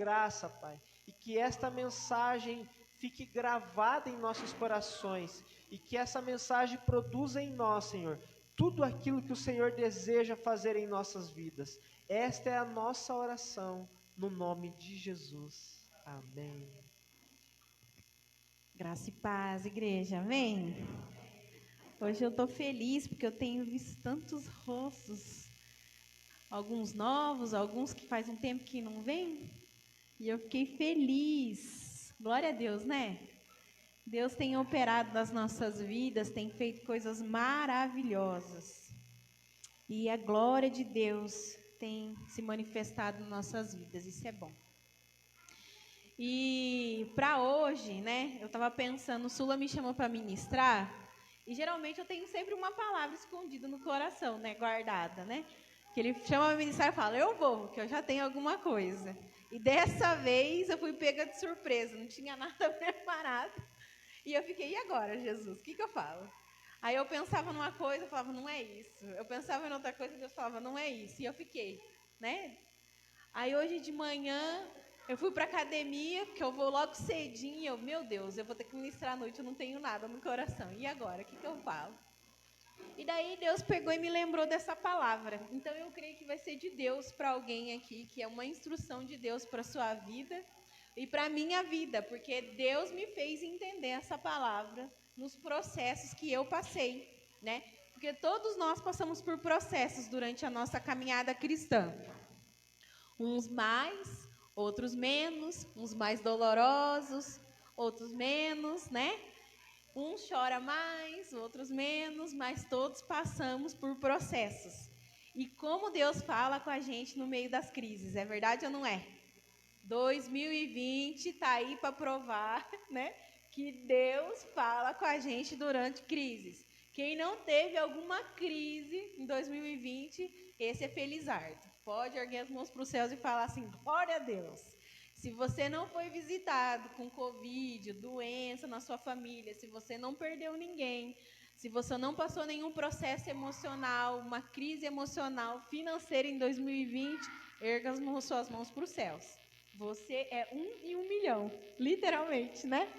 graça, Pai, e que esta mensagem fique gravada em nossos corações e que essa mensagem produza em nós, Senhor, tudo aquilo que o Senhor deseja fazer em nossas vidas. Esta é a nossa oração, no nome de Jesus. Amém. Graça e paz, igreja, amém? Hoje eu estou feliz porque eu tenho visto tantos rostos, alguns novos, alguns que faz um tempo que não vêm, e eu fiquei feliz. Glória a Deus, né? Deus tem operado nas nossas vidas, tem feito coisas maravilhosas. E a glória de Deus tem se manifestado nas nossas vidas, isso é bom. E para hoje, né, eu estava pensando, o Sula me chamou para ministrar, e geralmente eu tenho sempre uma palavra escondida no coração, né, guardada, né? Que ele chama para ministrar e fala, eu vou, que eu já tenho alguma coisa. E dessa vez eu fui pega de surpresa, não tinha nada preparado. E eu fiquei, e agora, Jesus, o que eu falo? Aí eu pensava numa coisa, eu falava, não é isso. Eu pensava em outra coisa, Deus falava, não é isso. E eu fiquei, né? Aí hoje de manhã eu fui para academia, porque eu vou logo cedinho, e eu, meu Deus, eu vou ter que ministrar à noite, eu não tenho nada no coração. E agora, o que eu falo? E daí Deus pegou e me lembrou dessa palavra. Então eu creio que vai ser de Deus para alguém aqui, que é uma instrução de Deus para a sua vida e para a minha vida, porque Deus me fez entender essa palavra nos processos que eu passei, né? Porque todos nós passamos por processos durante a nossa caminhada cristã. Uns mais, outros menos, uns mais dolorosos, outros menos, né? Uns chora mais, outros menos, mas todos passamos por processos. E como Deus fala com a gente no meio das crises, é verdade ou não é? 2020 está aí para provar, né, que Deus fala com a gente durante crises. Quem não teve alguma crise em 2020, esse é felizardo. Pode erguer as mãos para os céus e falar assim, glória a Deus. Se você não foi visitado com Covid, doença na sua família, se você não perdeu ninguém, se você não passou nenhum processo emocional, uma crise emocional, financeira em 2020, erga as suas mãos para os céus. Você é 1 em 1 milhão, literalmente, né?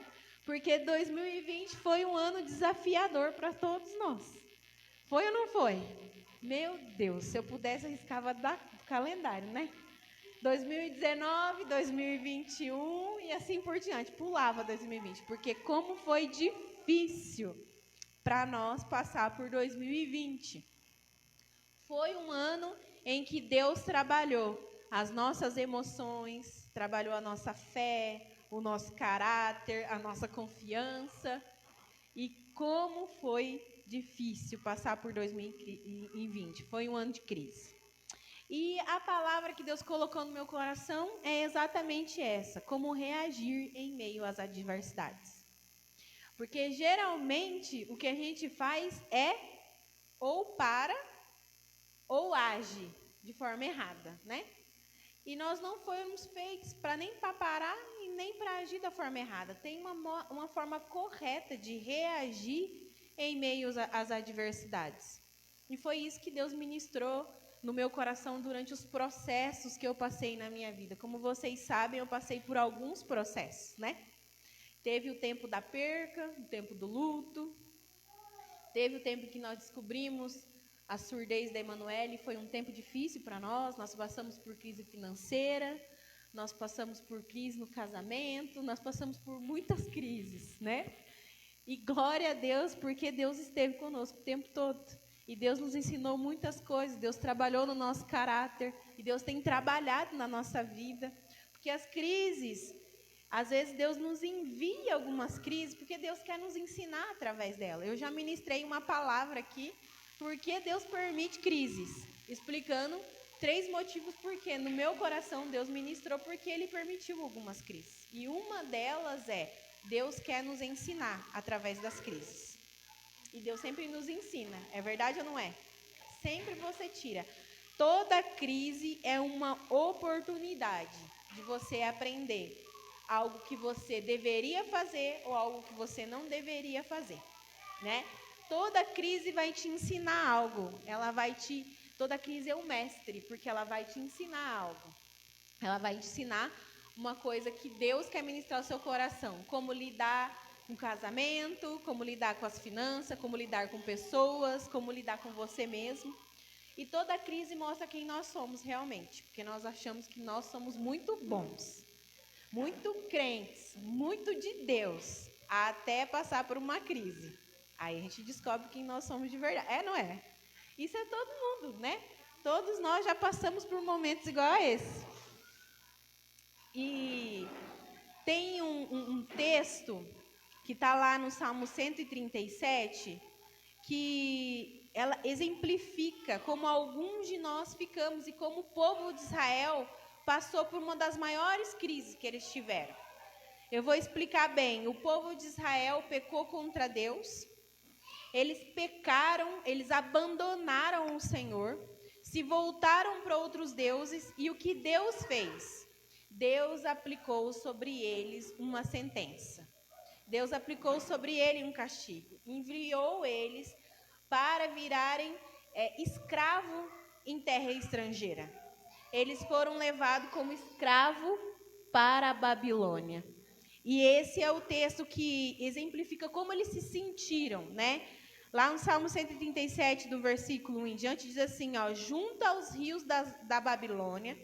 Porque 2020 foi um ano desafiador para todos nós. Foi ou não foi? Meu Deus, se eu pudesse, arriscava do calendário, né? 2019, 2021 e assim por diante. Pulava 2020, porque como foi difícil para nós passar por 2020. Foi um ano em que Deus trabalhou as nossas emoções, trabalhou a nossa fé, o nosso caráter, a nossa confiança. E como foi difícil passar por 2020. Foi um ano de crise. E a palavra que Deus colocou no meu coração é exatamente essa: como reagir em meio às adversidades. Porque geralmente o que a gente faz é ou para ou age de forma errada, né? E nós não fomos feitos para nem para parar e nem para agir da forma errada. Tem uma forma correta de reagir em meio às adversidades. E foi isso que Deus ministrou no meu coração durante os processos que eu passei na minha vida. Como vocês sabem, eu passei por alguns processos, né? Teve o tempo da perca, o tempo do luto. Teve o tempo que nós descobrimos a surdez da Emanuele, foi um tempo difícil para nós. Nós passamos por crise financeira, nós passamos por crise no casamento, nós passamos por muitas crises, né? E glória a Deus, porque Deus esteve conosco o tempo todo. E Deus nos ensinou muitas coisas, Deus trabalhou no nosso caráter, e Deus tem trabalhado na nossa vida. Porque as crises, às vezes Deus nos envia algumas crises, porque Deus quer nos ensinar através dela. Eu já ministrei uma palavra aqui, porque Deus permite crises, explicando 3 motivos porque no meu coração Deus ministrou porque Ele permitiu algumas crises. E uma delas é, Deus quer nos ensinar através das crises. E Deus sempre nos ensina, é verdade ou não é? Sempre você tira. Toda crise é uma oportunidade de você aprender algo que você deveria fazer ou algo que você não deveria fazer, né? Toda crise vai te ensinar algo. Toda crise é um mestre, porque ela vai te ensinar algo. Ela vai te ensinar uma coisa que Deus quer ministrar ao seu coração. Como lidar com o casamento, como lidar com as finanças, como lidar com pessoas, como lidar com você mesmo. E toda crise mostra quem nós somos realmente, porque nós achamos que nós somos muito bons, muito crentes, muito de Deus, até passar por uma crise. Aí a gente descobre quem nós somos de verdade. É, não é? Isso é todo mundo, né? Todos nós já passamos por momentos igual a esse. E tem um texto que está lá no Salmo 137, que ela exemplifica como alguns de nós ficamos e como o povo de Israel passou por uma das maiores crises que eles tiveram. Eu vou explicar bem. O povo de Israel pecou contra Deus, eles pecaram, eles abandonaram o Senhor, se voltaram para outros deuses, e o que Deus fez? Deus aplicou sobre eles uma sentença. Deus aplicou sobre eles um castigo, enviou eles para virarem escravo em terra estrangeira. Eles foram levados como escravo para a Babilônia. E esse é o texto que exemplifica como eles se sentiram, né? Lá no Salmo 137, do versículo 1 em diante, diz assim, ó: junto aos rios da Babilônia,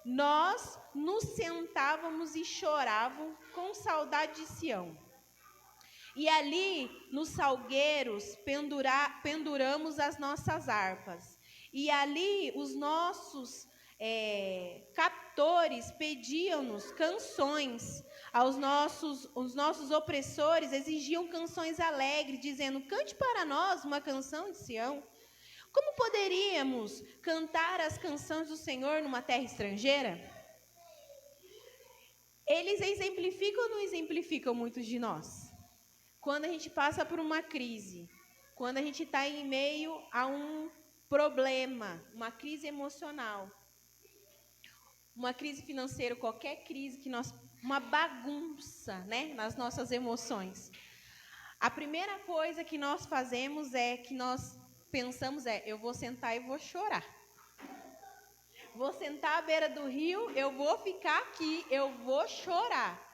nós nos sentávamos e chorávamos com saudade de Sião. E ali, nos salgueiros, penduramos as nossas harpas. E ali, os nossos captores pediam-nos canções. Os nossos opressores exigiam canções alegres, dizendo: cante para nós uma canção de Sião. Como poderíamos cantar as canções do Senhor numa terra estrangeira? Eles exemplificam ou não exemplificam muitos de nós? Quando a gente passa por uma crise, quando a gente está em meio a um problema, uma crise emocional, uma crise financeira, qualquer crise que uma bagunça, né, nas nossas emoções. A primeira coisa que nós fazemos que nós pensamos eu vou sentar e vou chorar. Vou sentar à beira do rio, eu vou ficar aqui, eu vou chorar.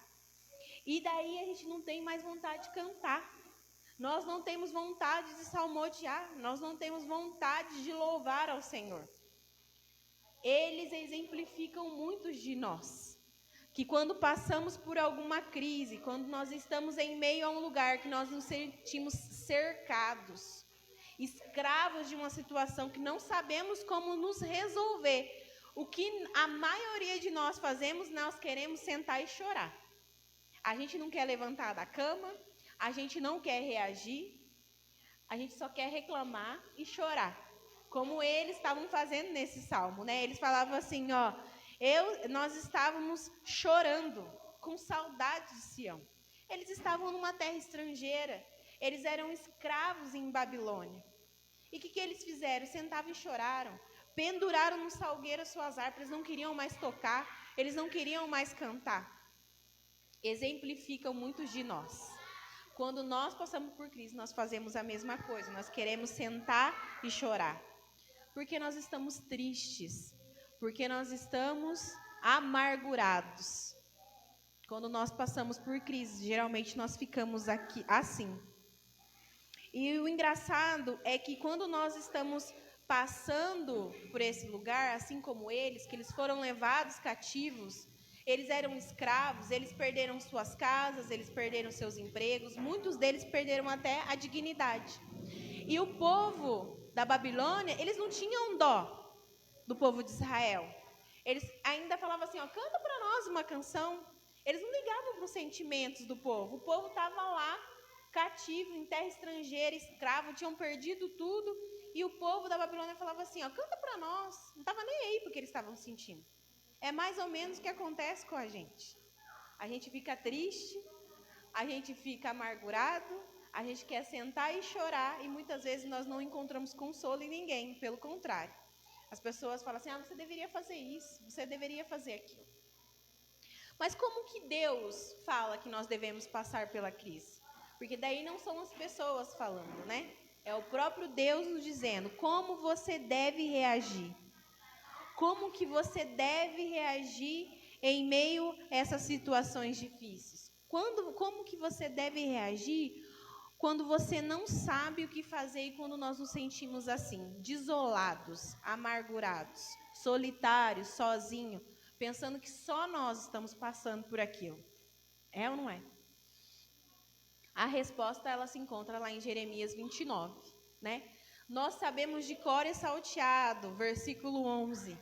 E daí a gente não tem mais vontade de cantar. Nós não temos vontade de salmodiar. Nós não temos vontade de louvar ao Senhor. Eles exemplificam muitos de nós. Que quando passamos por alguma crise, quando nós estamos em meio a um lugar que nós nos sentimos cercados, escravos de uma situação que não sabemos como nos resolver, o que a maioria de nós fazemos, nós queremos sentar e chorar. A gente não quer levantar da cama, a gente não quer reagir, a gente só quer reclamar e chorar. Como eles estavam fazendo nesse salmo, né? Eles falavam assim, ó, nós estávamos chorando, com saudade de Sião. Eles estavam numa terra estrangeira, eles eram escravos em Babilônia. E o que eles fizeram? Sentavam e choraram, penduraram no salgueiro as suas harpas, eles não queriam mais tocar, eles não queriam mais cantar. Exemplificam muitos de nós. Quando nós passamos por crise, nós fazemos a mesma coisa. Nós queremos sentar e chorar. Porque nós estamos tristes. Porque nós estamos amargurados. Quando nós passamos por crise, geralmente nós ficamos aqui assim. E o engraçado é que quando nós estamos passando por esse lugar, assim como eles, que eles foram levados cativos, eles eram escravos, eles perderam suas casas, eles perderam seus empregos, muitos deles perderam até a dignidade. E o povo da Babilônia, eles não tinham dó do povo de Israel. Eles ainda falavam assim, ó, canta para nós uma canção. Eles não ligavam para os sentimentos do povo. O povo estava lá, cativo, em terra estrangeira, escravo, tinham perdido tudo. E o povo da Babilônia falava assim, ó, canta para nós. Não estava nem aí porque eles estavam sentindo. É mais ou menos o que acontece com a gente. A gente fica triste, a gente fica amargurado, a gente quer sentar e chorar e muitas vezes nós não encontramos consolo em ninguém, pelo contrário. As pessoas falam assim, você deveria fazer isso, você deveria fazer aquilo. Mas como que Deus fala que nós devemos passar pela crise? Porque daí não são as pessoas falando, né? É o próprio Deus nos dizendo como você deve reagir. Como que você deve reagir em meio a essas situações difíceis? Como que você deve reagir quando você não sabe o que fazer e quando nós nos sentimos assim, desolados, amargurados, solitários, sozinhos, pensando que só nós estamos passando por aquilo? É ou não é? A resposta, ela se encontra lá em Jeremias 29, né? Nós sabemos de cor e salteado, versículo 11.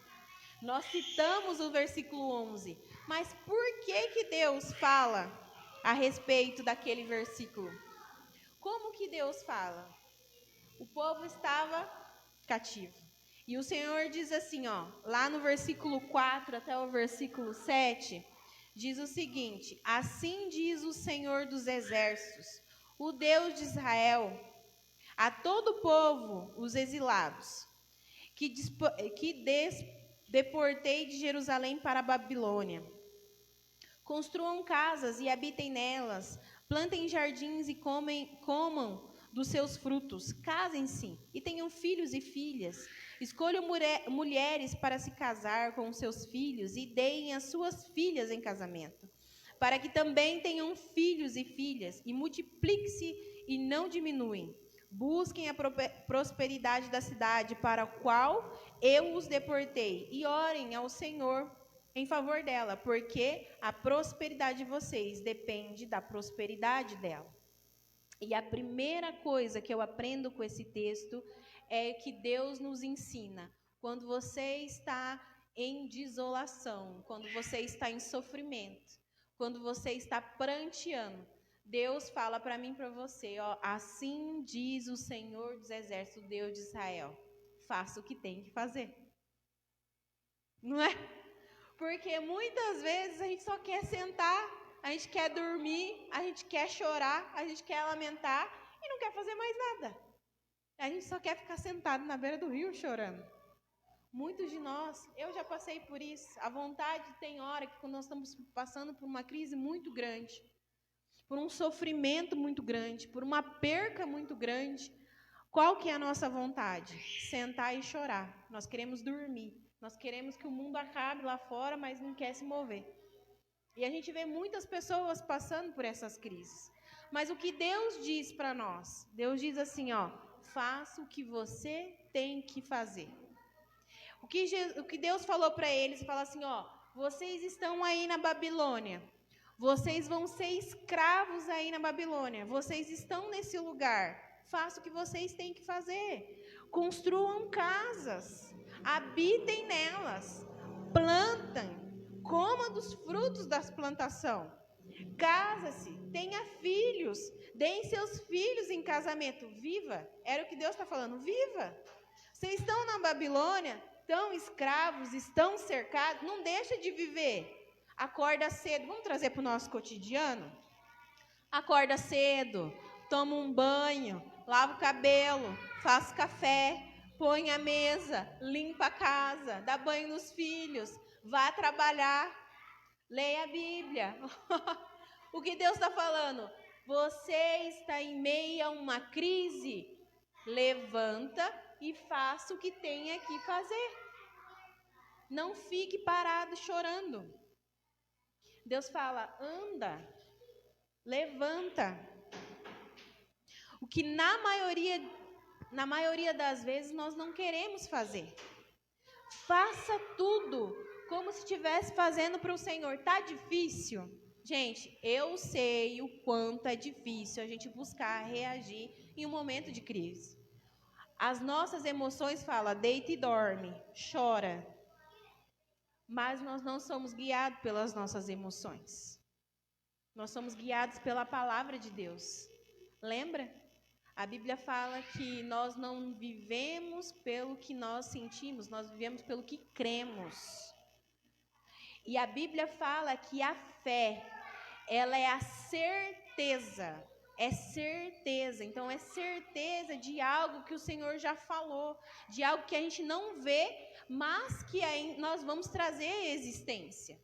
Nós citamos o versículo 11. Mas por que Deus fala a respeito daquele versículo? Como que Deus fala? O povo estava cativo. E o Senhor diz assim, ó, lá no versículo 4 até o versículo 7, diz o seguinte: assim diz o Senhor dos exércitos, o Deus de Israel, a todo o povo, os exilados, que deportei de Jerusalém para a Babilônia. Construam casas e habitem nelas, plantem jardins e comam dos seus frutos, casem-se e tenham filhos e filhas. Escolham mulheres para se casar com os seus filhos e deem as suas filhas em casamento, para que também tenham filhos e filhas, e multiplique-se e não diminuem. Busquem a prosperidade da cidade para a qual eu os deportei, e orem ao Senhor em favor dela, porque a prosperidade de vocês depende da prosperidade dela. E a primeira coisa que eu aprendo com esse texto é que Deus nos ensina, quando você está em desolação, quando você está em sofrimento, quando você está pranteando, Deus fala para mim e para você, ó, assim diz o Senhor dos Exércitos, Deus de Israel, faça o que tem que fazer. Não é? Porque muitas vezes a gente só quer sentar, a gente quer dormir, a gente quer chorar, a gente quer lamentar e não quer fazer mais nada. A gente só quer ficar sentado na beira do rio chorando. Muitos de nós, eu já passei por isso. A vontade tem hora que quando nós estamos passando por uma crise muito grande, por um sofrimento muito grande, por uma perca muito grande, qual que é a nossa vontade? Sentar e chorar. Nós queremos dormir. Nós queremos que o mundo acabe lá fora, mas não quer se mover. E a gente vê muitas pessoas passando por essas crises. Mas o que Deus diz para nós? Deus diz assim, ó, faça o que você tem que fazer. O que Deus falou para eles, fala assim, ó, vocês estão aí na Babilônia, vocês vão ser escravos aí na Babilônia, vocês estão nesse lugar, faça o que vocês têm que fazer. Construam casas, habitem nelas, plantem, coma dos frutos das plantações, casa-se, tenha filhos, deem seus filhos em casamento, viva, era o que Deus está falando, viva. Vocês estão na Babilônia, estão escravos, estão cercados, não deixa de viver. Acorda cedo, vamos trazer para o nosso cotidiano? Acorda cedo, toma um banho, lava o cabelo, faz café, põe a mesa, limpa a casa, dá banho nos filhos, vá trabalhar, leia a Bíblia. O que Deus está falando? Você está em meio a uma crise, levanta e faça o que tenha que fazer. Não fique parado chorando. Deus fala, anda, levanta. O que na maioria das vezes nós não queremos fazer. Faça tudo como se estivesse fazendo para o Senhor. Tá difícil? Gente, eu sei o quanto é difícil a gente buscar reagir em um momento de crise. As nossas emoções falam, deita e dorme, chora. Mas nós não somos guiados pelas nossas emoções. Nós somos guiados pela palavra de Deus. Lembra? A Bíblia fala que nós não vivemos pelo que nós sentimos, nós vivemos pelo que cremos. E a Bíblia fala que a fé, ela é a certeza. É certeza, então é certeza de algo que o Senhor já falou, de algo que a gente não vê, mas que nós vamos trazer à existência.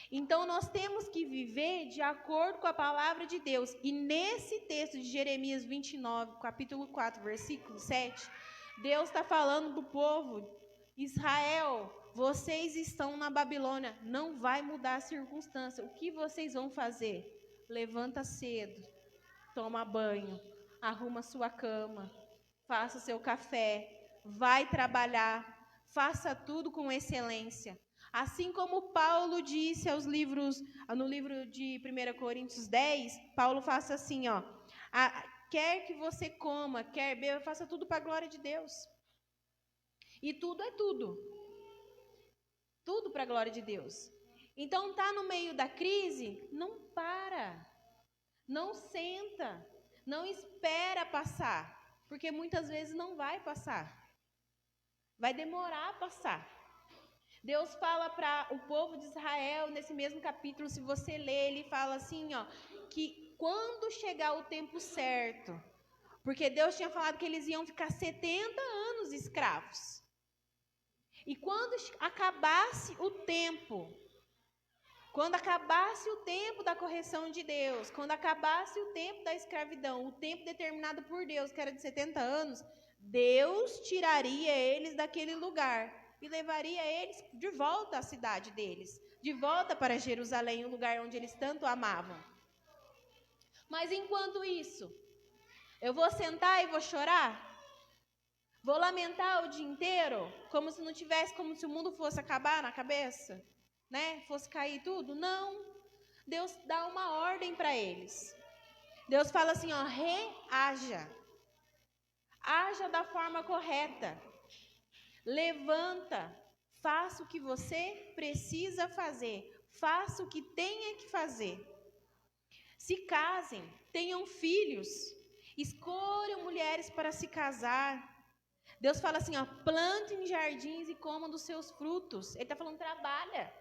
Então nós temos que viver de acordo com a palavra de Deus. E nesse texto de Jeremias 29, capítulo 4, versículo 7, Deus está falando do povo Israel, vocês estão na Babilônia, não vai mudar a circunstância. O que vocês vão fazer? Levanta cedo, toma banho, arruma sua cama, faça seu café, vai trabalhar, faça tudo com excelência. Assim como Paulo disse no livro de 1 Coríntios 10, Paulo faça assim, ó, quer que você coma, quer beba, faça tudo para a glória de Deus. E tudo é tudo. Tudo para a glória de Deus. Então, tá no meio da crise, não para. Não senta. Não espera passar. Porque muitas vezes não vai passar. Vai demorar a passar. Deus fala para o povo de Israel, nesse mesmo capítulo, se você ler, ele fala assim, ó, que quando chegar o tempo certo, porque Deus tinha falado que eles iam ficar 70 anos escravos. E quando acabasse o tempo da correção de Deus, quando acabasse o tempo da escravidão, o tempo determinado por Deus, que era de 70 anos, Deus tiraria eles daquele lugar e levaria eles de volta à cidade deles, de volta para Jerusalém, o lugar onde eles tanto amavam. Mas enquanto isso, eu vou sentar e vou chorar? Vou lamentar o dia inteiro, como se não tivesse, como se o mundo fosse acabar na cabeça, né? Fosse cair tudo? Não. Deus dá uma ordem para eles. Deus fala assim, ó, reaja. Haja da forma correta. Levanta. Faça o que você precisa fazer. Faça o que tenha que fazer. Se casem, tenham filhos. Escolham mulheres para se casar. Deus fala assim, ó, plantem jardins e comam dos seus frutos. Ele está falando, trabalha,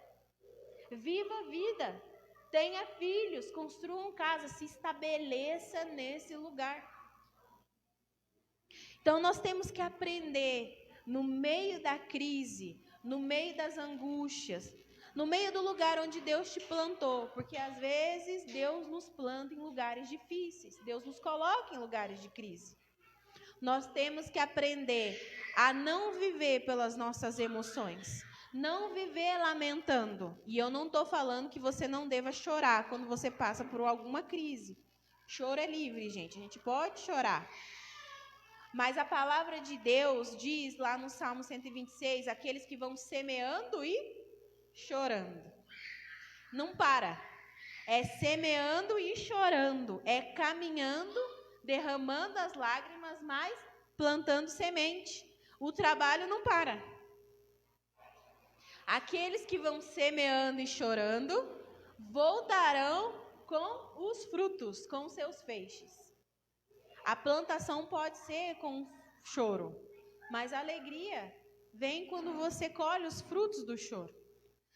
viva a vida, tenha filhos, construam casa, se estabeleça nesse lugar. Então, nós temos que aprender, no meio da crise, no meio das angústias, no meio do lugar onde Deus te plantou, porque às vezes Deus nos planta em lugares difíceis, Deus nos coloca em lugares de crise. Nós temos que aprender a não viver pelas nossas emoções, não viver lamentando. E eu não estou falando que você não deva chorar quando você passa por alguma crise. Choro é livre, gente, a gente pode chorar. Mas a palavra de Deus diz lá no Salmo 126, aqueles que vão semeando e chorando. Não para, é semeando e chorando, é caminhando, derramando as lágrimas, mas plantando semente. O trabalho não para. Aqueles que vão semeando e chorando voltarão com os frutos, com seus feixes. A plantação pode ser com choro, mas a alegria vem quando você colhe os frutos do choro.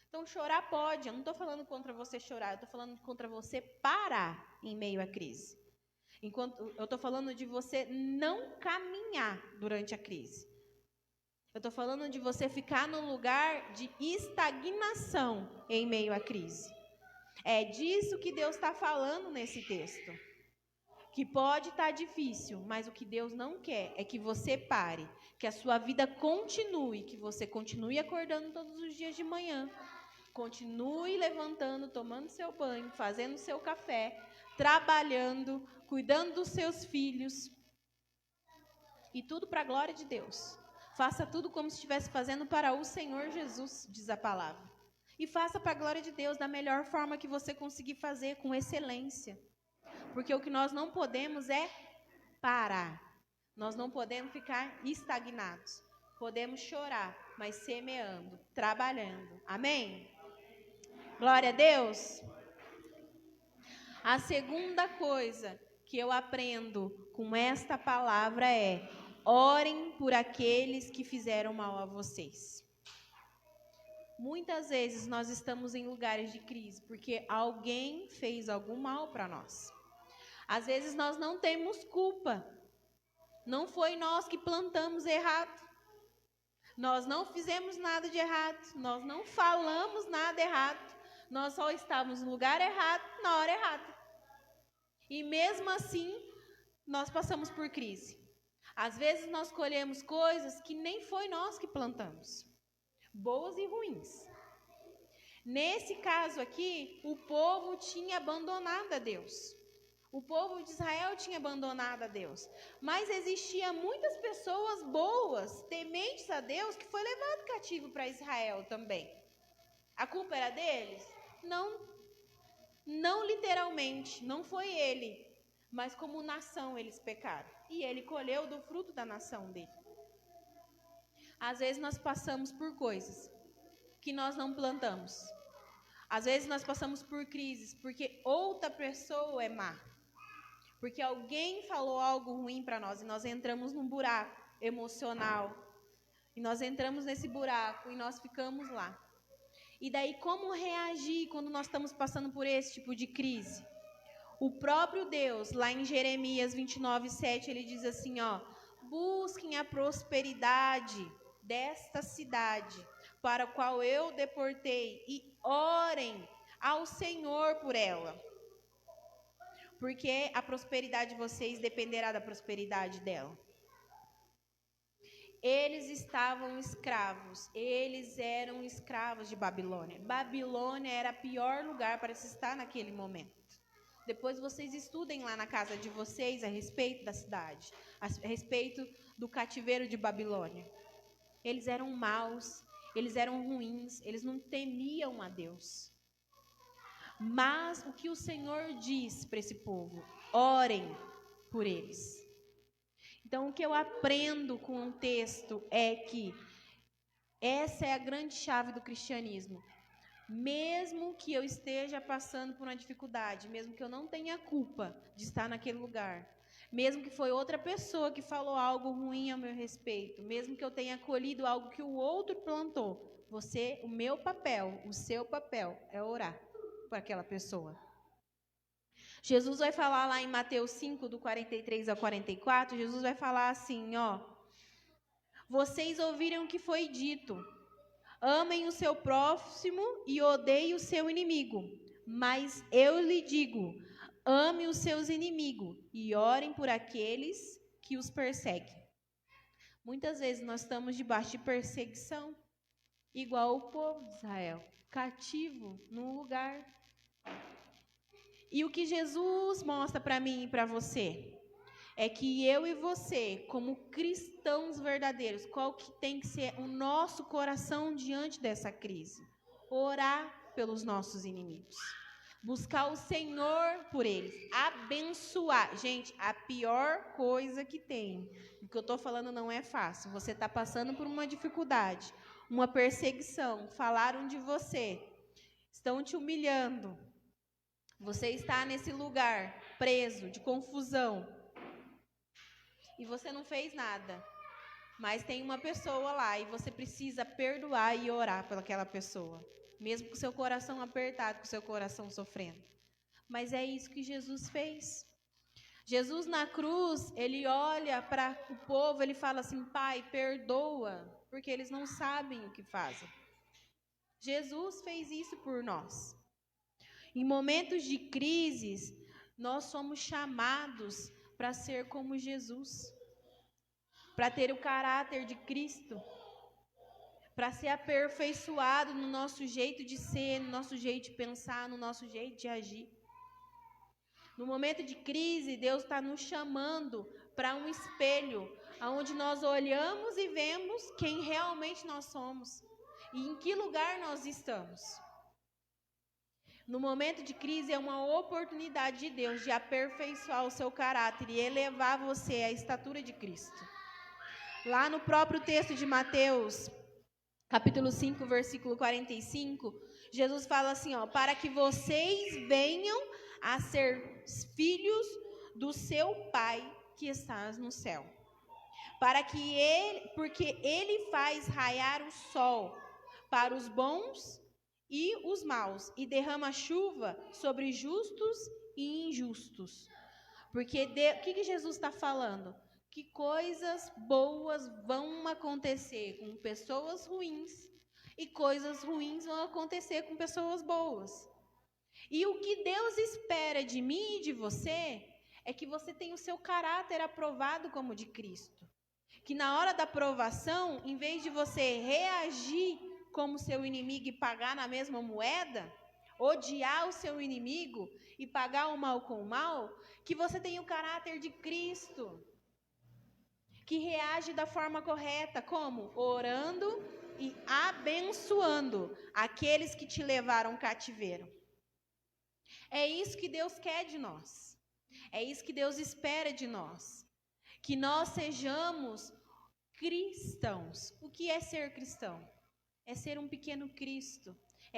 Então, chorar pode. Eu não estou falando contra você chorar, eu estou falando contra você parar em meio à crise. Eu estou falando de você não caminhar durante a crise. Eu estou falando de você ficar no lugar de estagnação em meio à crise. É disso que Deus está falando nesse texto. Que pode estar difícil, mas o que Deus não quer é que você pare, que a sua vida continue, que você continue acordando todos os dias de manhã, continue levantando, tomando seu banho, fazendo seu café, trabalhando, cuidando dos seus filhos, e tudo para a glória de Deus. Faça tudo como se estivesse fazendo para o Senhor Jesus, diz a palavra. E faça para a glória de Deus da melhor forma que você conseguir fazer, com excelência. Porque o que nós não podemos é parar. Nós não podemos ficar estagnados. Podemos chorar, mas semeando, trabalhando. Amém? Glória a Deus. A segunda coisa que eu aprendo com esta palavra é: orem por aqueles que fizeram mal a vocês. Muitas vezes nós estamos em lugares de crise porque alguém fez algum mal para nós. Às vezes nós não temos culpa. Não foi nós que plantamos errado. Nós não fizemos nada de errado. Nós não falamos nada errado. Nós só estávamos no lugar errado, na hora errada. E mesmo assim, nós passamos por crise. Às vezes nós colhemos coisas que nem foi nós que plantamos. boas e ruins. Nesse caso aqui, o povo tinha abandonado a Deus. O povo de Israel tinha abandonado a Deus. Mas existia muitas pessoas boas, tementes a Deus, que foi levado cativo para Israel também. A culpa era deles? Não literalmente, não foi ele. Mas como nação eles pecaram. E ele colheu do fruto da nação dele. Às vezes nós passamos por coisas que nós não plantamos. Às vezes nós passamos por crises porque outra pessoa é má. Porque alguém falou algo ruim para nós e nós entramos num buraco emocional. E nós entramos nesse buraco e nós ficamos lá. E daí como reagir quando nós estamos passando por esse tipo de crise? O próprio Deus, lá em Jeremias 29:7, ele diz assim, ó: busquem a prosperidade desta cidade, para a qual eu deportei, e orem ao Senhor por ela. Porque a prosperidade de vocês dependerá da prosperidade dela. Eles estavam escravos, eles eram escravos de Babilônia. Babilônia era o pior lugar para se estar naquele momento. Depois vocês estudem lá na casa de vocês a respeito da cidade, a respeito do cativeiro de Babilônia. Eles eram maus, eles eram ruins, eles não temiam a Deus. Mas o que o Senhor diz para esse povo? Orem por eles. Então, o que eu aprendo com o texto é que essa é a grande chave do cristianismo. Mesmo que eu esteja passando por uma dificuldade, mesmo que eu não tenha culpa de estar naquele lugar, mesmo que foi outra pessoa que falou algo ruim a meu respeito, mesmo que eu tenha colhido algo que o outro plantou, o meu papel, o seu papel é orar por aquela pessoa. Jesus vai falar lá em Mateus 5, do 43 ao 44, Jesus vai falar assim, ó: vocês ouviram o que foi dito, amem o seu próximo e odeiem o seu inimigo. Mas eu lhe digo, ame os seus inimigos e orem por aqueles que os perseguem. Muitas vezes nós estamos debaixo de perseguição, igual o povo de Israel, cativo num lugar. E o que Jesus mostra para mim e para você é que eu e você, como cristãos verdadeiros, qual que tem que ser o nosso coração diante dessa crise? Orar pelos nossos inimigos. Buscar o Senhor por eles. Abençoar. Gente, a pior coisa que tem. O que eu estou falando não é fácil. Você está passando por uma dificuldade, uma perseguição. Falaram de você. Estão te humilhando. Você está nesse lugar preso, de confusão. E você não fez nada, mas tem uma pessoa lá e você precisa perdoar e orar por aquela pessoa, mesmo com seu coração apertado, com seu coração sofrendo. Mas é isso que Jesus fez. Jesus na cruz, ele olha para o povo, ele fala assim, Pai, perdoa, porque eles não sabem o que fazem. Jesus fez isso por nós. Em momentos de crises, nós somos chamados para ser como Jesus, para ter o caráter de Cristo, para ser aperfeiçoado no nosso jeito de ser, no nosso jeito de pensar, no nosso jeito de agir. No momento de crise, Deus está nos chamando para um espelho, onde nós olhamos e vemos quem realmente nós somos e em que lugar nós estamos. No momento de crise é uma oportunidade de Deus de aperfeiçoar o seu caráter e elevar você à estatura de Cristo. Lá no próprio texto de Mateus, capítulo 5, versículo 45, Jesus fala assim, ó, para que vocês venham a ser filhos do seu Pai que está no céu. Porque ele faz raiar o sol para os bons e os maus, e derrama chuva sobre justos e injustos. Porque o que Jesus está falando? Que coisas boas vão acontecer com pessoas ruins, e coisas ruins vão acontecer com pessoas boas. E o que Deus espera de mim e de você é que você tenha o seu caráter aprovado como de Cristo. Que na hora da provação, em vez de você reagir como seu inimigo e pagar na mesma moeda? Odiar o seu inimigo e pagar o mal com o mal? Que você tenha o caráter de Cristo, que reage da forma correta. Como? Orando e abençoando aqueles que te levaram cativeiro. É isso que Deus quer de nós. É isso que Deus espera de nós. Que nós sejamos cristãos. O que é ser cristão? É ser um pequeno Cristo.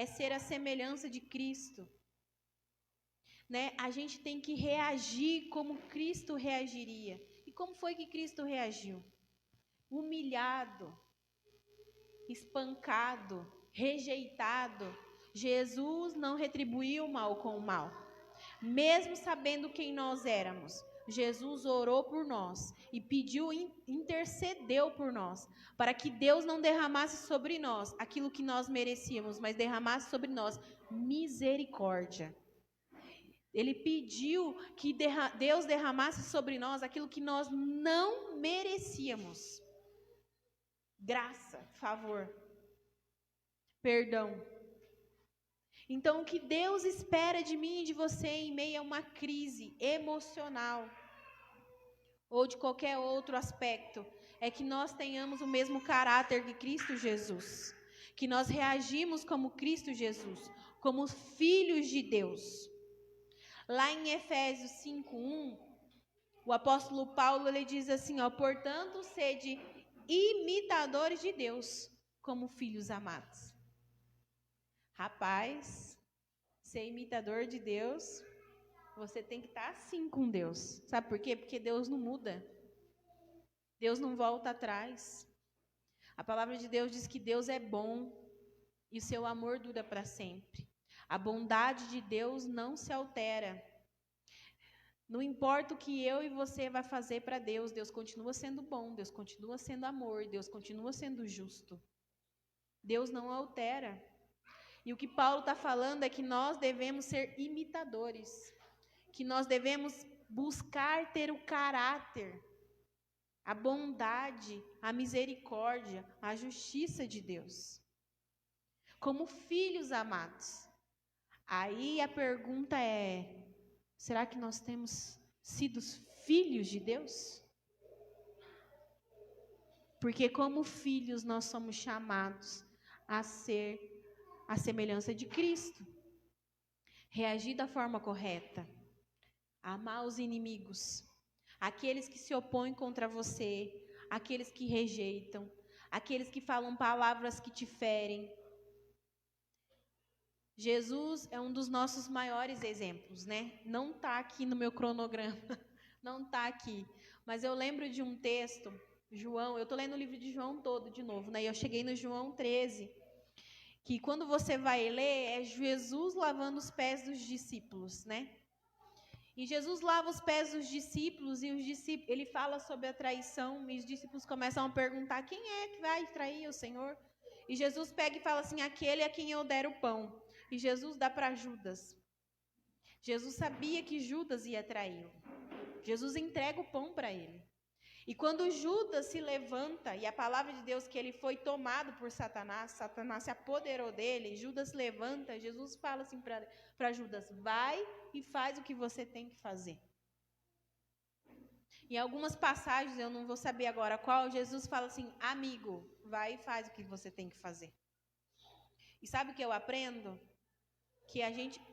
É ser a semelhança de Cristo. Né? A gente tem que reagir como Cristo reagiria. E como foi que Cristo reagiu? Humilhado, espancado, rejeitado. Jesus não retribuiu o mal com o mal. Mesmo sabendo quem nós éramos, Jesus orou por nós e pediu, intercedeu por nós, para que Deus não derramasse sobre nós aquilo que nós merecíamos, mas derramasse sobre nós misericórdia. Ele pediu que Deus derramasse sobre nós aquilo que nós não merecíamos. Graça, favor, perdão. Então, o que Deus espera de mim e de você em meio a uma crise emocional ou de qualquer outro aspecto, é que nós tenhamos o mesmo caráter de Cristo Jesus, que nós reagimos como Cristo Jesus, como filhos de Deus. Lá em Efésios 5:1, o apóstolo Paulo ele diz assim, ó, portanto, sede imitadores de Deus, como filhos amados. Rapaz, ser imitador de Deus, você tem que estar assim com Deus. Sabe por quê? Porque Deus não muda. Deus não volta atrás. A palavra de Deus diz que Deus é bom e o seu amor dura para sempre. A bondade de Deus não se altera. Não importa o que eu e você vai fazer para Deus, Deus continua sendo bom, Deus continua sendo amor, Deus continua sendo justo. Deus não altera. E o que Paulo está falando é que nós devemos ser imitadores, que nós devemos buscar ter o caráter, a bondade, a misericórdia, a justiça de Deus, como filhos amados. Aí a pergunta é, será que nós temos sido filhos de Deus? Porque como filhos nós somos chamados a ser a semelhança de Cristo. Reagir da forma correta. Amar os inimigos. Aqueles que se opõem contra você. Aqueles que rejeitam. Aqueles que falam palavras que te ferem. Jesus é um dos nossos maiores exemplos, né? Não está aqui no meu cronograma. Não está aqui. Mas eu lembro de um texto, João, eu estou lendo o livro de João todo de novo, né? E eu cheguei no João 13. Que quando você vai ler, é Jesus lavando os pés dos discípulos, né? E Jesus lava os pés dos discípulos e os discípulos, ele fala sobre a traição e os discípulos começam a perguntar, quem é que vai trair o Senhor? E Jesus pega e fala assim, aquele a quem eu der o pão. E Jesus dá para Judas. Jesus sabia que Judas ia traí-lo. Jesus entrega o pão para ele. E quando Judas se levanta, e a palavra de Deus que ele foi tomado por Satanás, Satanás se apoderou dele, Judas levanta, Jesus fala assim para Judas, vai e faz o que você tem que fazer. Em algumas passagens, eu não vou saber agora qual, Jesus fala assim, amigo, vai e faz o que você tem que fazer. E sabe o que eu aprendo?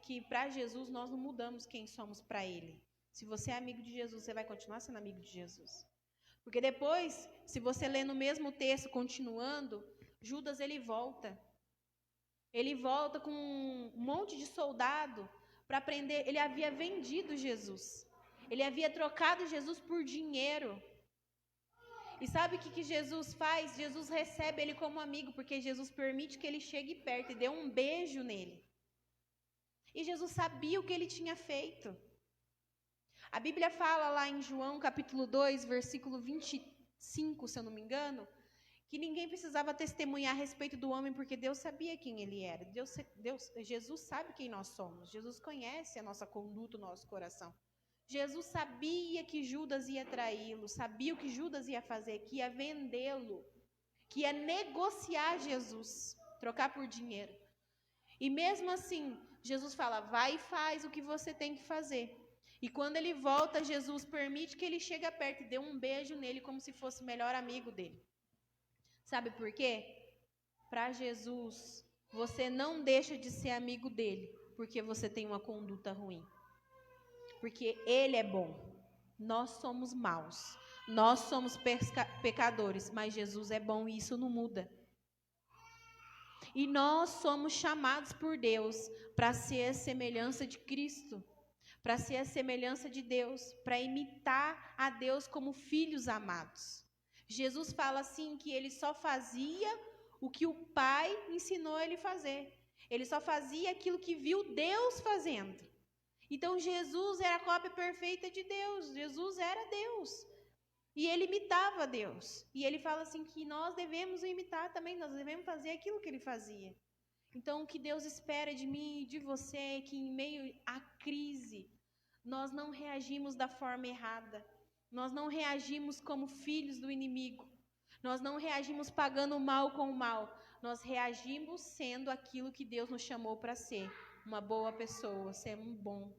Que para Jesus nós não mudamos quem somos para ele. Se você é amigo de Jesus, você vai continuar sendo amigo de Jesus. Porque depois, se você ler no mesmo texto, continuando, Judas ele volta. Ele volta com um monte de soldado para prender. Ele havia vendido Jesus. Ele havia trocado Jesus por dinheiro. E sabe o que Jesus faz? Jesus recebe ele como amigo, porque Jesus permite que ele chegue perto e dê um beijo nele. E Jesus sabia o que ele tinha feito. A Bíblia fala lá em João, capítulo 2, versículo 25, se eu não me engano, que ninguém precisava testemunhar a respeito do homem, porque Deus sabia quem ele era. Jesus sabe quem nós somos. Jesus conhece a nossa conduta, o nosso coração. Jesus sabia que Judas ia traí-lo, sabia o que Judas ia fazer, que ia vendê-lo, que ia negociar Jesus. trocar por dinheiro. E mesmo assim, Jesus fala, vai e faz o que você tem que fazer. E quando ele volta, Jesus permite que ele chegue perto e dê um beijo nele como se fosse o melhor amigo dele. Sabe por quê? Para Jesus, você não deixa de ser amigo dele porque você tem uma conduta ruim. Porque ele é bom. Nós somos maus. Nós somos pecadores, mas Jesus é bom e isso não muda. E nós somos chamados por Deus para ser a semelhança de Cristo, para ser a semelhança de Deus, para imitar a Deus como filhos amados. Jesus fala assim que ele só fazia o que o Pai ensinou ele fazer. Ele só fazia aquilo que viu Deus fazendo. Então Jesus era a cópia perfeita de Deus. Jesus era Deus. E ele imitava Deus. E ele fala assim que nós devemos imitar também, nós devemos fazer aquilo que ele fazia. Então o que Deus espera de mim e de você é que em meio à crise, nós não reagimos da forma errada. Nós não reagimos como filhos do inimigo. Nós não reagimos pagando o mal com o mal. Nós reagimos sendo aquilo que Deus nos chamou para ser. Uma boa pessoa, ser um bom.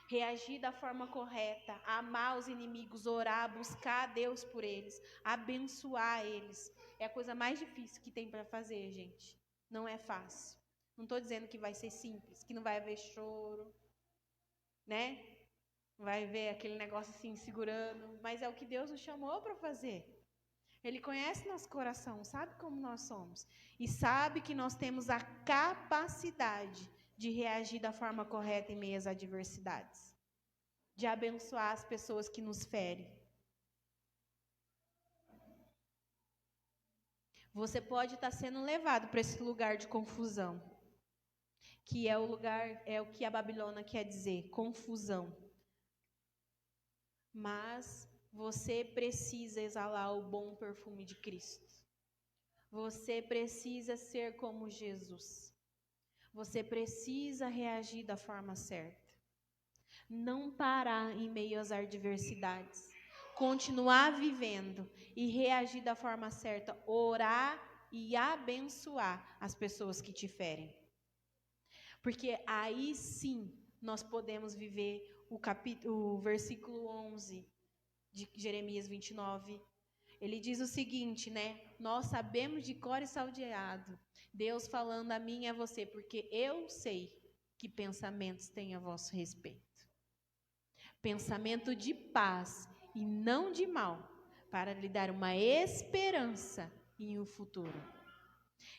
Reagir da forma correta, amar os inimigos, orar, buscar a Deus por eles, abençoar eles. É a coisa mais difícil que tem para fazer, gente. Não é fácil. Não estou dizendo que vai ser simples, que não vai haver choro, né? Não vai haver aquele negócio assim segurando, mas é o que Deus nos chamou para fazer. Ele conhece nosso coração, sabe como nós somos e sabe que nós temos a capacidade de reagir da forma correta em meio às adversidades, de abençoar as pessoas que nos ferem. Você pode estar sendo levado para esse lugar de confusão, que é o que a Babilônia quer dizer, confusão. Mas você precisa exalar o bom perfume de Cristo. Você precisa ser como Jesus. Você precisa reagir da forma certa. Não parar em meio às adversidades. Continuar vivendo e reagir da forma certa. Orar e abençoar as pessoas que te ferem. Porque aí sim nós podemos viver o versículo 11 de Jeremias 29. Ele diz o seguinte, né? Nós sabemos de cor e salteado. Deus falando a mim e a você, porque eu sei que pensamentos têm a vosso respeito. Pensamento de paz e não de mal, para lhe dar uma esperança em um futuro.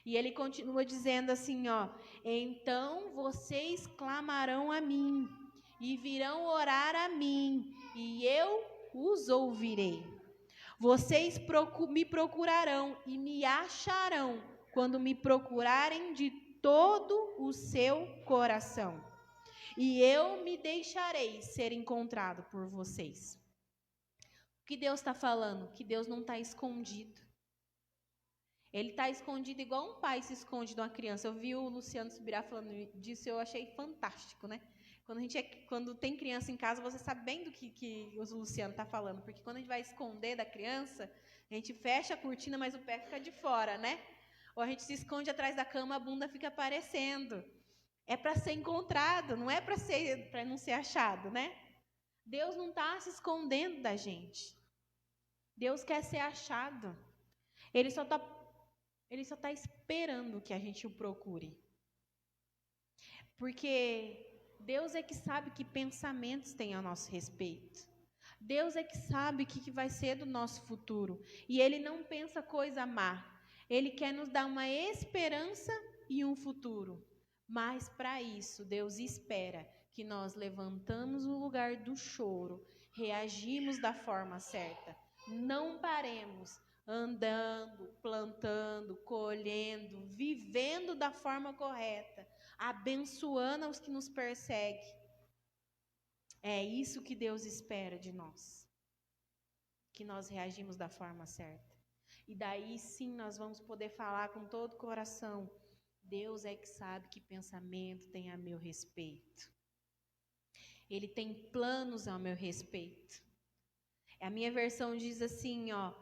E ele continua dizendo assim, ó: então vocês clamarão a mim e virão orar a mim, e eu os ouvirei. Vocês me procurarão e me acharão quando me procurarem de todo o seu coração. E eu me deixarei ser encontrado por vocês. O que Deus está falando? Que Deus não está escondido. Ele está escondido igual um pai se esconde de uma criança. Eu vi o Luciano Subirá falando disso e eu achei fantástico, né? Quando tem criança em casa, você sabe bem do que o Luciano está falando. Porque quando a gente vai esconder da criança, a gente fecha a cortina, mas o pé fica de fora, né? Ou a gente se esconde atrás da cama, a bunda fica aparecendo. É para ser encontrado, não é para não ser achado, né? Deus não está se escondendo da gente. Deus quer ser achado. Ele só está esperando que a gente o procure. Porque Deus é que sabe que pensamentos tem a nosso respeito. Deus é que sabe o que vai ser do nosso futuro. E Ele não pensa coisa má. Ele quer nos dar uma esperança e um futuro. Mas para isso, Deus espera que nós levantamos o lugar do choro, reagimos da forma certa. Não paremos andando, plantando, colhendo, vivendo da forma correta, abençoando os que nos perseguem. É isso que Deus espera de nós, que nós reagimos da forma certa. E daí sim nós vamos poder falar com todo o coração: Deus é que sabe que pensamento tem a meu respeito. Ele tem planos a meu respeito. A minha versão diz assim, ó: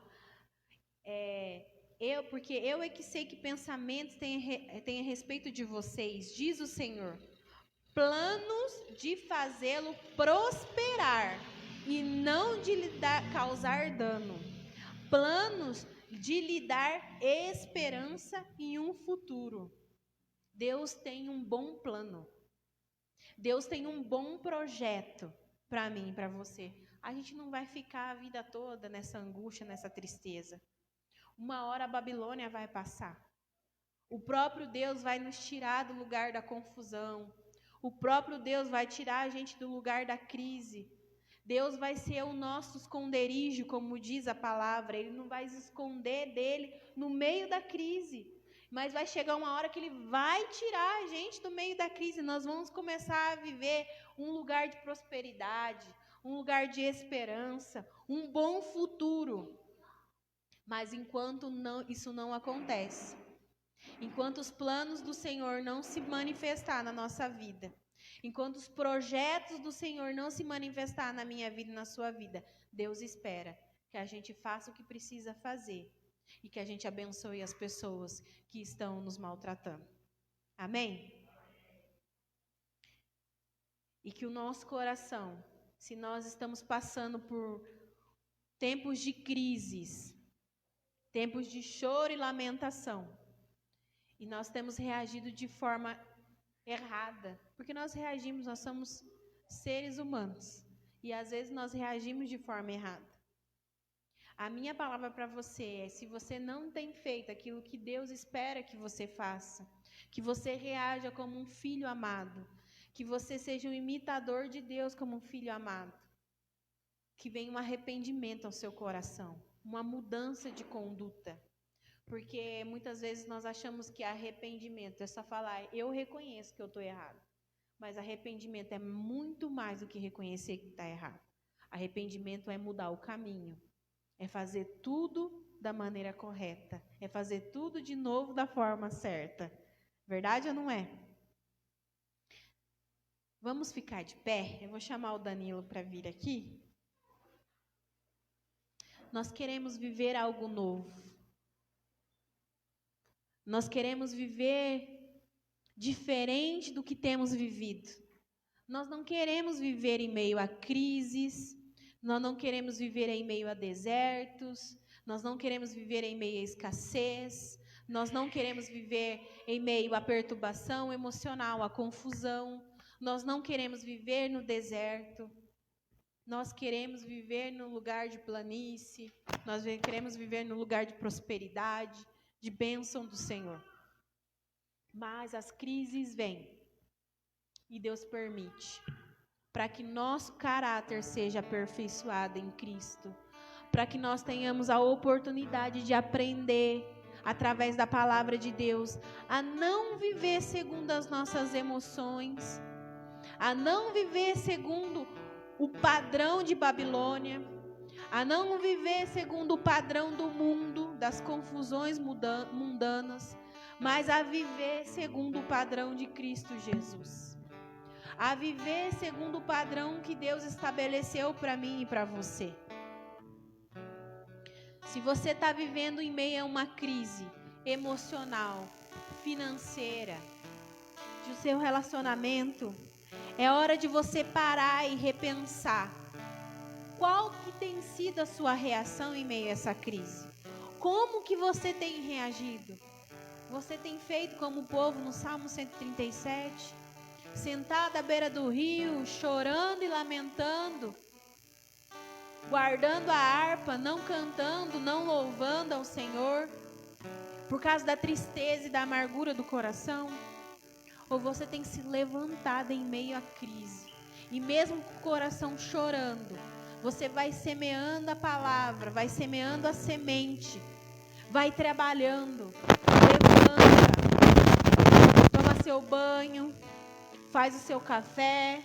Porque eu é que sei que pensamentos têm a respeito de vocês, diz o Senhor. Planos de fazê-lo prosperar e não de lhe causar dano. Planos de lhe dar esperança em um futuro. Deus tem um bom plano. Deus tem um bom projeto para mim e para você. A gente não vai ficar a vida toda nessa angústia, nessa tristeza. Uma hora a Babilônia vai passar. O próprio Deus vai nos tirar do lugar da confusão. O próprio Deus vai tirar a gente do lugar da crise. Deus vai ser o nosso esconderijo, como diz a palavra. Ele não vai se esconder dele no meio da crise. Mas vai chegar uma hora que Ele vai tirar a gente do meio da crise. Nós vamos começar a viver um lugar de prosperidade, um lugar de esperança, um bom futuro. Mas enquanto isso não acontece, enquanto os planos do Senhor não se manifestar na nossa vida, enquanto os projetos do Senhor não se manifestar na minha vida e na sua vida, Deus espera que a gente faça o que precisa fazer e que a gente abençoe as pessoas que estão nos maltratando. Amém? E que o nosso coração, se nós estamos passando por tempos de crises, tempos de choro e lamentação, e nós temos reagido de forma errada, porque nós reagimos, nós somos seres humanos, e às vezes nós reagimos de forma errada. A minha palavra para você é, se você não tem feito aquilo que Deus espera que você faça, que você reaja como um filho amado, que você seja um imitador de Deus como um filho amado, que venha um arrependimento ao seu coração, uma mudança de conduta. Porque muitas vezes nós achamos que arrependimento é só falar, eu reconheço que eu estou errado. Mas arrependimento é muito mais do que reconhecer que está errado. Arrependimento é mudar o caminho. É fazer tudo da maneira correta. É fazer tudo de novo da forma certa. Verdade ou não é? Vamos ficar de pé? Eu vou chamar o Danilo para vir aqui. Nós queremos viver algo novo. Nós queremos viver diferente do que temos vivido. Nós não queremos viver em meio a crises, nós não queremos viver em meio a desertos, nós não queremos viver em meio a escassez, nós não queremos viver em meio à perturbação emocional, à confusão, nós não queremos viver no deserto, nós queremos viver no lugar de planície, nós queremos viver no lugar de prosperidade, de bênção do Senhor. Mas as crises vêm e Deus permite para que nosso caráter seja aperfeiçoado em Cristo, para que nós tenhamos a oportunidade de aprender através da palavra de Deus a não viver segundo as nossas emoções, a não viver segundo o padrão de Babilônia, a não viver segundo o padrão do mundo, das confusões mundanas, mas a viver segundo o padrão de Cristo Jesus. A viver segundo o padrão que Deus estabeleceu para mim e para você. Se você está vivendo em meio a uma crise emocional, financeira, de seu relacionamento, é hora de você parar e repensar. Qual que tem sido a sua reação em meio a essa crise? Como que você tem reagido? Você tem feito como o povo no Salmo 137? Sentado à beira do rio, chorando e lamentando, guardando a harpa, não cantando, não louvando ao Senhor, por causa da tristeza e da amargura do coração? Ou você tem se levantado em meio à crise, e mesmo com o coração chorando, você vai semeando a palavra, vai semeando a semente, vai trabalhando, levanta, toma seu banho, faz o seu café,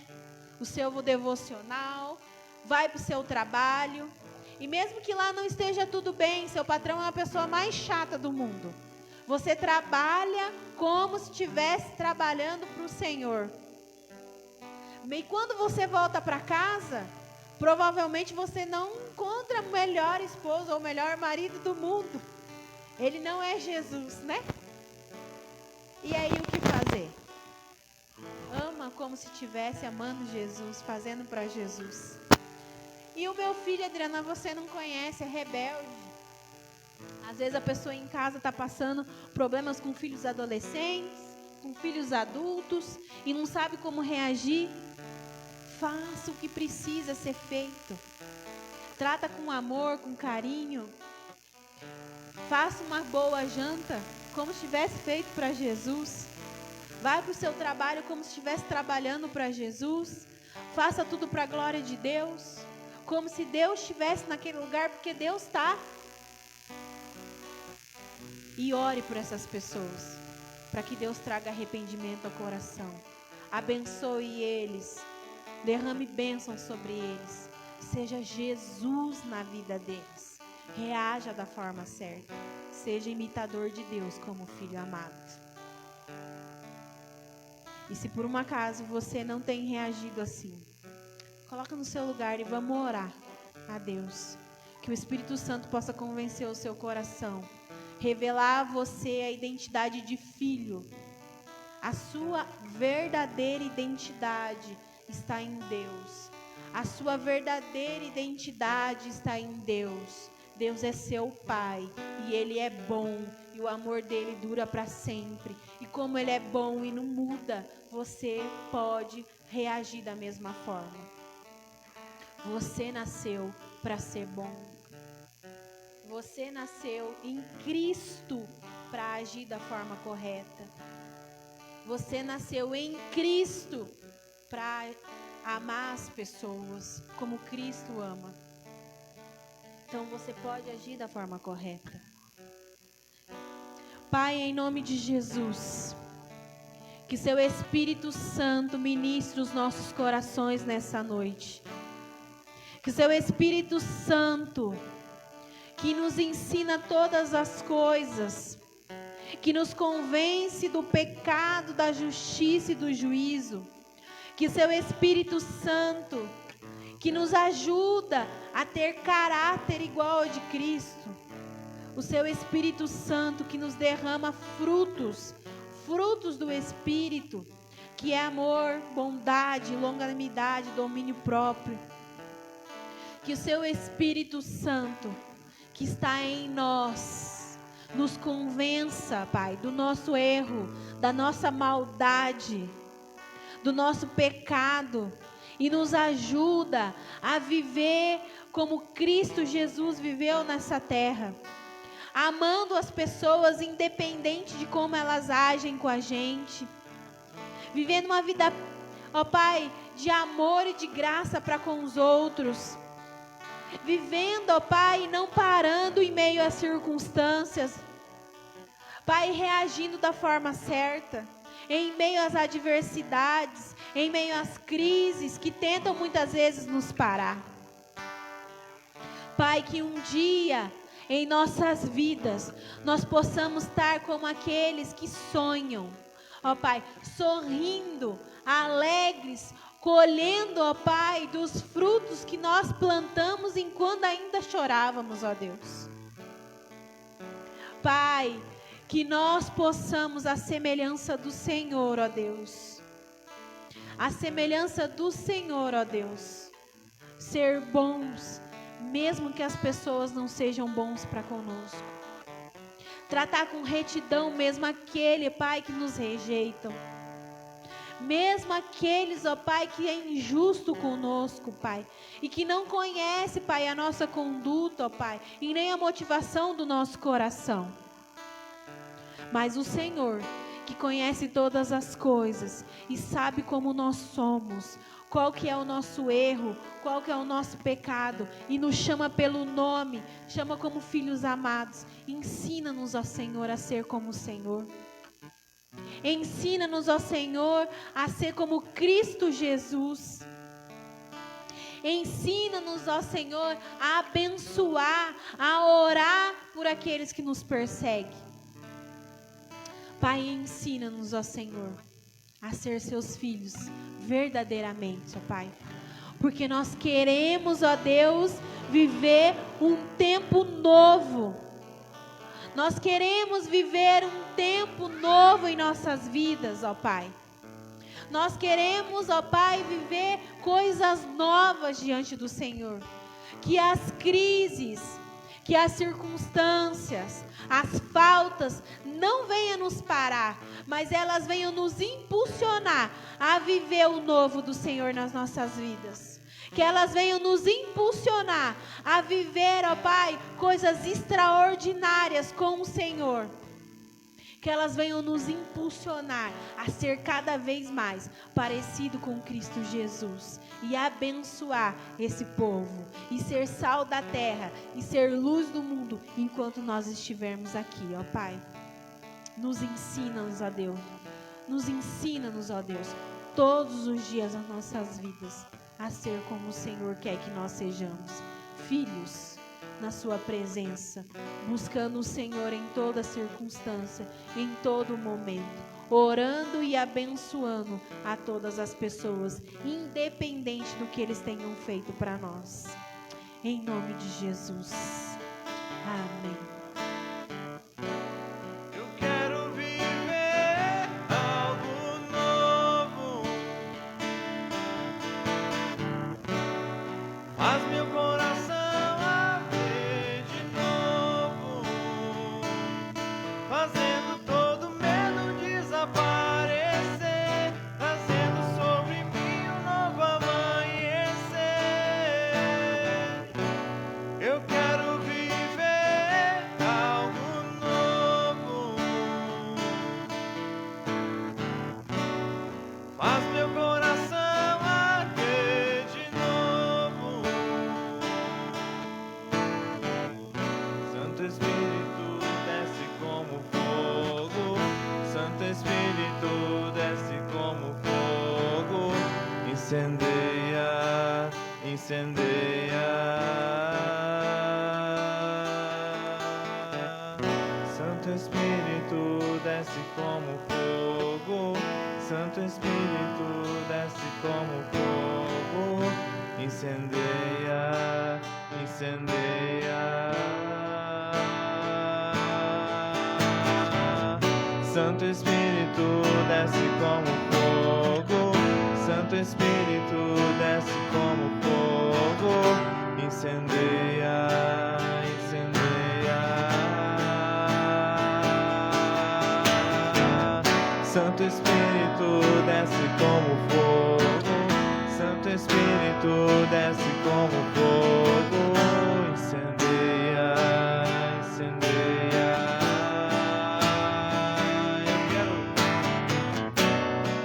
o seu devocional, vai para o seu trabalho, e mesmo que lá não esteja tudo bem, seu patrão é a pessoa mais chata do mundo, você trabalha como se estivesse trabalhando para o Senhor. E quando você volta para casa, provavelmente você não encontra o melhor esposo ou o melhor marido do mundo. Ele não é Jesus, né? E aí o que fazer? Ama como se estivesse amando Jesus, fazendo para Jesus. E o meu filho, Adriana, você não conhece, é rebelde. Às vezes a pessoa em casa está passando problemas com filhos adolescentes, com filhos adultos, e não sabe como reagir. Faça o que precisa ser feito. Trata com amor, com carinho. Faça uma boa janta, como se tivesse feito para Jesus. Vai para o seu trabalho como se estivesse trabalhando para Jesus. Faça tudo para a glória de Deus, como se Deus estivesse naquele lugar, porque Deus está. E ore por essas pessoas, para que Deus traga arrependimento ao coração. Abençoe eles, derrame bênção sobre eles. Seja Jesus na vida deles. Reaja da forma certa. Seja imitador de Deus como filho amado. E se por um acaso você não tem reagido assim, coloca no seu lugar e vamos orar a Deus. Que o Espírito Santo possa convencer o seu coração. Revelar a você a identidade de filho. A sua verdadeira identidade está em Deus. A sua verdadeira identidade está em Deus. Deus é seu Pai e Ele é bom e o amor dele dura para sempre. E como Ele é bom e não muda, você pode reagir da mesma forma. Você nasceu para ser bom. Você nasceu em Cristo para agir da forma correta. Você nasceu em Cristo para amar as pessoas como Cristo ama. Então você pode agir da forma correta. Pai, em nome de Jesus, que seu Espírito Santo ministre os nossos corações nessa noite. Que seu Espírito Santo, que nos ensina todas as coisas, que nos convence do pecado, da justiça e do juízo. Que seu Espírito Santo, que nos ajuda a ter caráter igual ao de Cristo. O seu Espírito Santo que nos derrama frutos do Espírito, que é amor, bondade, longanimidade, domínio próprio. Que o seu Espírito Santo que está em nós nos convença, Pai, do nosso erro, da nossa maldade, do nosso pecado, e nos ajuda a viver como Cristo Jesus viveu nessa terra, amando as pessoas independente de como elas agem com a gente, vivendo uma vida, ó Pai, de amor e de graça para com os outros, vivendo, ó Pai, não parando em meio às circunstâncias, Pai, reagindo da forma certa, em meio às adversidades, em meio às crises que tentam muitas vezes nos parar. Pai, que um dia em nossas vidas nós possamos estar como aqueles que sonham, ó Pai, sorrindo, alegres, colhendo, ó Pai, dos frutos que nós plantamos enquanto ainda chorávamos, ó Deus. Pai, que nós possamos, a semelhança do Senhor, ó Deus, a semelhança do Senhor, ó Deus, ser bons, mesmo que as pessoas não sejam bons para conosco. Tratar com retidão mesmo aquele, Pai, que nos rejeitam. Mesmo aqueles, ó Pai, que é injusto conosco, Pai, e que não conhece, Pai, a nossa conduta, ó Pai, e nem a motivação do nosso coração. Mas o Senhor, que conhece todas as coisas e sabe como nós somos, qual que é o nosso erro, qual que é o nosso pecado, e nos chama pelo nome, chama como filhos amados. Ensina-nos, ó Senhor, a ser como o Senhor. Ensina-nos, ó Senhor, a ser como Cristo Jesus. Ensina-nos, ó Senhor, a abençoar, a orar por aqueles que nos perseguem. Pai, ensina-nos, ó Senhor, a ser seus filhos verdadeiramente, ó Pai. Porque nós queremos, ó Deus, viver um tempo novo. Nós queremos viver um tempo novo em nossas vidas, ó Pai. Nós queremos, ó Pai, viver coisas novas diante do Senhor. Que as crises, que as circunstâncias, as faltas não venham nos parar, mas elas venham nos impulsionar a viver o novo do Senhor nas nossas vidas. Que elas venham nos impulsionar a viver, ó Pai, coisas extraordinárias com o Senhor. Que elas venham nos impulsionar a ser cada vez mais parecido com Cristo Jesus. E abençoar esse povo. E ser sal da terra. E ser luz do mundo enquanto nós estivermos aqui, ó Pai. Nos ensina-nos, ó Deus. Nos ensina-nos, ó Deus, todos os dias das nossas vidas, a ser como o Senhor quer que nós sejamos. Filhos na sua presença, buscando o Senhor em toda circunstância, em todo momento, orando e abençoando a todas as pessoas, independente do que eles tenham feito para nós. Em nome de Jesus. Amém. Incendeia, incendeia. Santo Espírito desce como fogo. Santo Espírito desce como fogo. Incendeia, incendeia. Santo Espírito desce como fogo. Santo Espírito desce como fogo, incendeia, incendeia. Santo Espírito desce como fogo, Santo Espírito desce como fogo, incendeia, incendeia.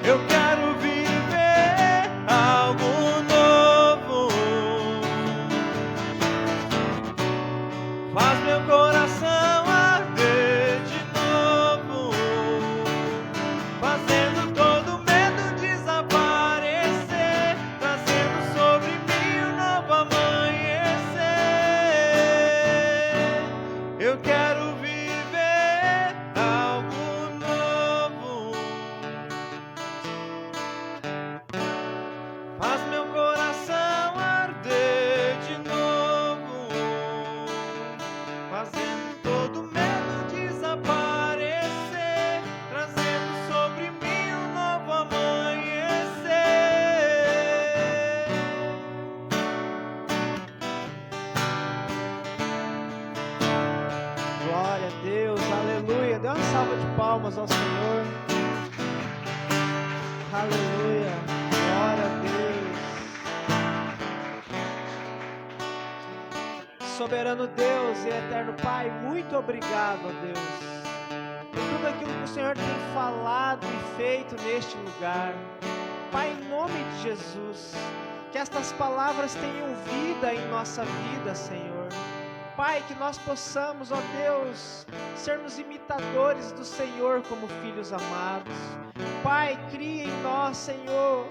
Eu quero palmas ao Senhor. Aleluia. Glória a Deus. Soberano Deus e eterno Pai, muito obrigado, ó Deus, por tudo aquilo que o Senhor tem falado e feito neste lugar. Pai, em nome de Jesus, que estas palavras tenham vida em nossa vida, Senhor. Pai, que nós possamos, ó Deus, sermos imitadores do Senhor como filhos amados. Pai, cria em nós, Senhor,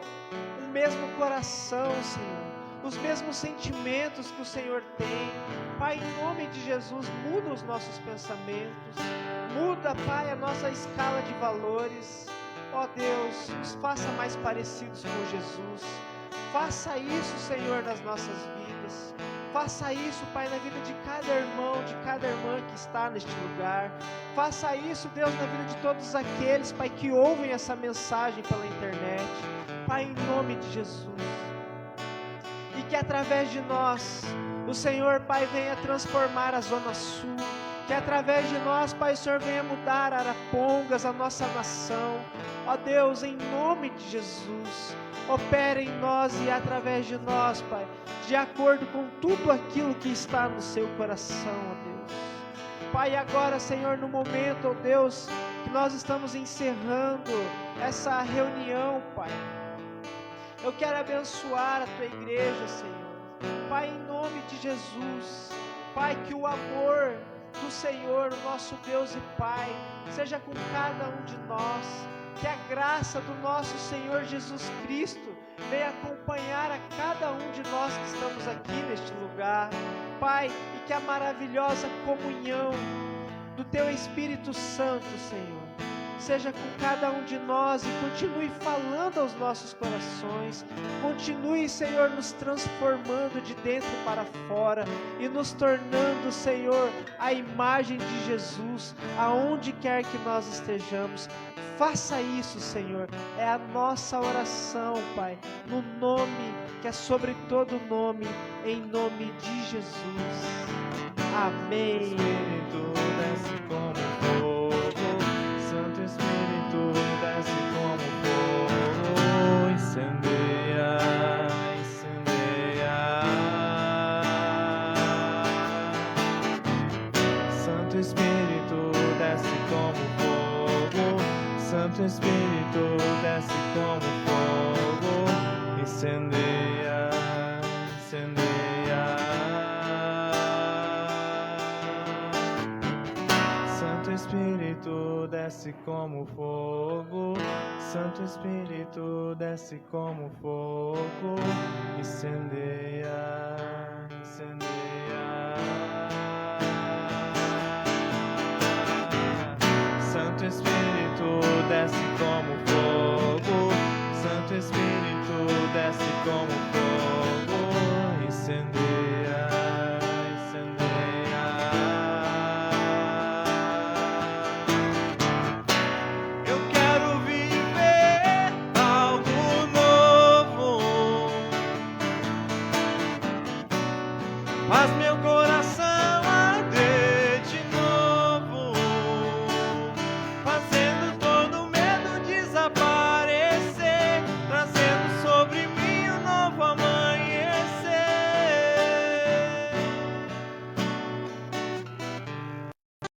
o mesmo coração, Senhor, os mesmos sentimentos que o Senhor tem. Pai, em nome de Jesus, muda os nossos pensamentos, muda, Pai, a nossa escala de valores. Ó Deus, nos faça mais parecidos com Jesus. Faça isso, Senhor, nas nossas vidas. Faça isso, Pai, na vida de cada irmão, de cada irmã que está neste lugar. Faça isso, Deus, na vida de todos aqueles, Pai, que ouvem essa mensagem pela internet. Pai, em nome de Jesus. E que através de nós, o Senhor, Pai, venha transformar a Zona Sul. Que através de nós, Pai, o Senhor venha mudar Arapongas, a nossa nação. Ó Deus, em nome de Jesus, opere em nós e através de nós, Pai, de acordo com tudo aquilo que está no seu coração, ó Deus. Pai, agora, Senhor, no momento, ó Deus, que nós estamos encerrando essa reunião, Pai, eu quero abençoar a Tua igreja, Senhor. Pai, em nome de Jesus, Pai, que o amor do Senhor, o nosso Deus e Pai, seja com cada um de nós. Que a graça do nosso Senhor Jesus Cristo venha acompanhar a cada um de nós que estamos aqui neste lugar, Pai, e que a maravilhosa comunhão do Teu Espírito Santo, Senhor, seja com cada um de nós e continue falando aos nossos corações, continue, Senhor, nos transformando de dentro para fora e nos tornando, Senhor, a imagem de Jesus, aonde quer que nós estejamos. Faça isso, Senhor, é a nossa oração, Pai, no nome que é sobre todo nome, em nome de Jesus. Amém. Espírito desce como fogo, Santo Espírito desce como fogo, incendeia, incendeia. Santo Espírito desce como fogo, Santo Espírito desce como fogo, incendeia, incendeia. Santo Espírito desce como fogo, Santo Espírito desce como fogo, incendeia, incendeia. Santo Espírito desce como fogo, Santo Espírito desce como